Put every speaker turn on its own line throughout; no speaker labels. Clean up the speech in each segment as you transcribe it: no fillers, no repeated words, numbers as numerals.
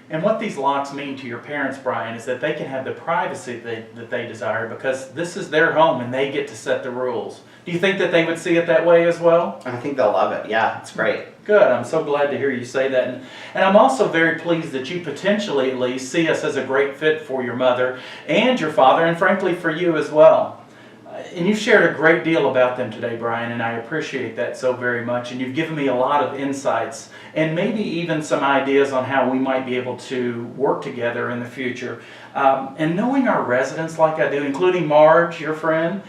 And what these locks mean to your parents, Brian, is that they can have the privacy that they desire because this is their home and they get to set the rules. Do you think that they would see it that way as well?
I think they'll love it. Yeah, it's great.
Good. I'm so glad to hear you say that. And I'm also very pleased that you potentially at least see us as a great fit for your mother and your father, and frankly for you as well. And you've shared a great deal about them today, Brian, and I appreciate that so very much. And you've given me a lot of insights and maybe even some ideas on how we might be able to work together in the future. And knowing our residents like I do, including Marge, your friend,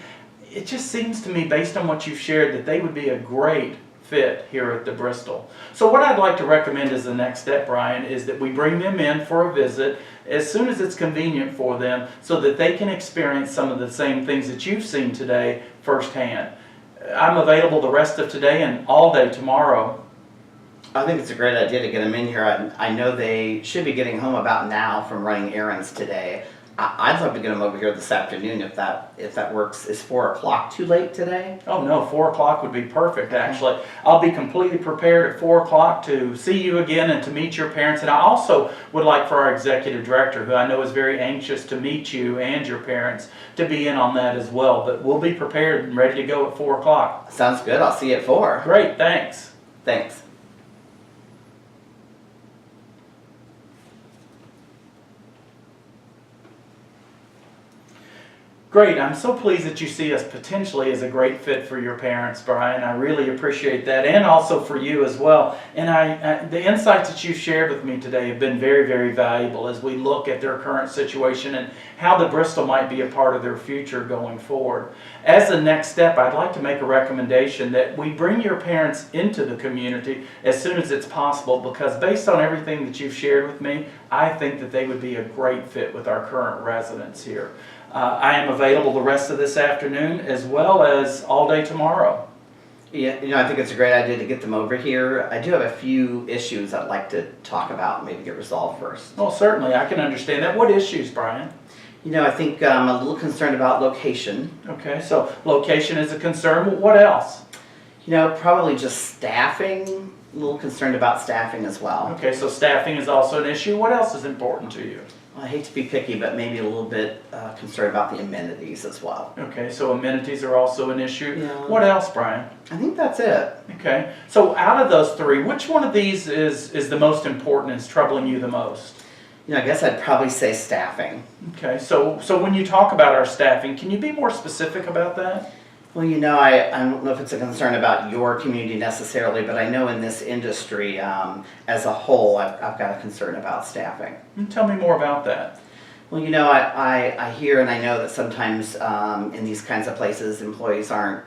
it just seems to me, based on what you've shared, that they would be a great fit here at the Bristol. So what I'd like to recommend as the next step, Brian, is that we bring them in for a visit as soon as it's convenient for them so that they can experience some of the same things that you've seen today firsthand. I'm available the rest of today and all day tomorrow.
I think it's a great idea to get them in here. I know they should be getting home about now from running errands today. I'd love to get them over here this afternoon if that works. Is 4 o'clock too late today?
Oh no, 4 o'clock would be perfect actually. I'll be completely prepared at 4 o'clock to see you again and to meet your parents. And I also would like for our executive director, who I know is very anxious to meet you and your parents, to be in on that as well. But we'll be prepared and ready to go at 4 o'clock.
Sounds good. I'll see you at 4.
Great, thanks.
Thanks.
Great. I'm so pleased that you see us potentially as a great fit for your parents, Brian. I really appreciate that, and also for you as well. And the insights that you've shared with me today have been very, very valuable as we look at their current situation and how the Bristol might be a part of their future going forward. As the next step, I'd like to make a recommendation that we bring your parents into the community as soon as it's possible, because based on everything that you've shared with me, I think that they would be a great fit with our current residents here. I am available the rest of this afternoon as well as all day tomorrow.
Yeah, I think it's a great idea to get them over here. I do have a few issues I'd like to talk about and maybe get resolved first.
Well, certainly, I can understand that. What issues, Brian?
I think I'm a little concerned about location.
Okay, so location is a concern. What else?
Probably just staffing. A little concerned about staffing as well.
Okay, so staffing is also an issue. What else is important to you?
I hate to be picky, but maybe a little bit concerned about the amenities as well.
Okay, so amenities are also an issue.
Yeah.
What else, Brian?
I think that's it.
Okay, so out of those three, which one of these is the most important and is troubling you the most?
I guess I'd probably say staffing.
Okay, so when you talk about our staffing, can you be more specific about that?
Well, I don't know if it's a concern about your community necessarily, but I know in this industry as a whole, I've got a concern about staffing.
Tell me more about that.
Well, I hear and I know that sometimes in these kinds of places, employees aren't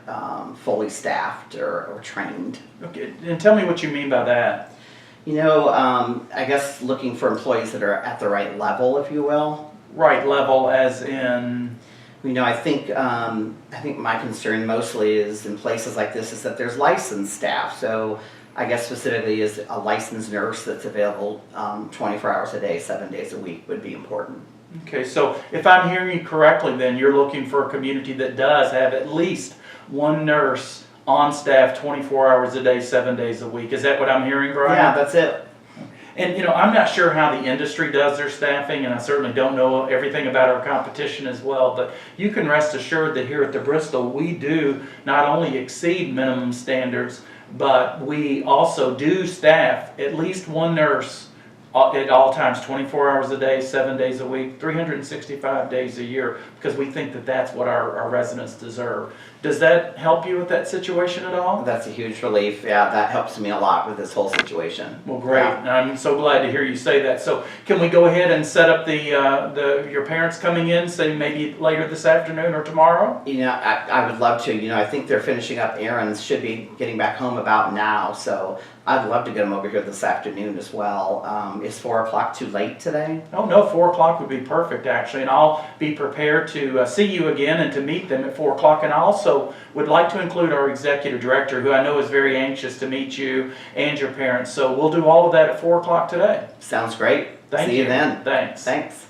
fully staffed or trained.
Okay, and tell me what you mean by that.
I guess looking for employees that are at the right level, if you will.
Right level as in?
I think my concern mostly is in places like this is that there's licensed staff. So I guess specifically is a licensed nurse that's available 24 hours a day, 7 days a week would be important.
Okay, so if I'm hearing you correctly, then you're looking for a community that does have at least one nurse on staff 24 hours a day, 7 days a week. Is that what I'm hearing, Brian?
Yeah, that's it.
And I'm not sure how the industry does their staffing, and I certainly don't know everything about our competition as well, but you can rest assured that here at the Bristol, we do not only exceed minimum standards, but we also do staff at least one nurse at all times, 24 hours a day, 7 days a week, 365 days a year, because we think that that's what our residents deserve. Does that help you with that situation at all?
That's a huge relief. Yeah, that helps me a lot with this whole situation.
Well, great.
Yeah.
I'm so glad to hear you say that. So can we go ahead and set up your parents coming in, say maybe later this afternoon or tomorrow?
I would love to. I think they're finishing up errands, should be getting back home about now, so I'd love to get them over here this afternoon as well. Is 4 o'clock too late today?
Oh no, 4 o'clock would be perfect actually, and I'll be prepared to see you again and to meet them at 4 o'clock. And I also would like to include our executive director, who I know is very anxious to meet you and your parents. So we'll do all of that at 4 o'clock today.
Sounds great.
Thank
See you then.
Thanks.
Thanks.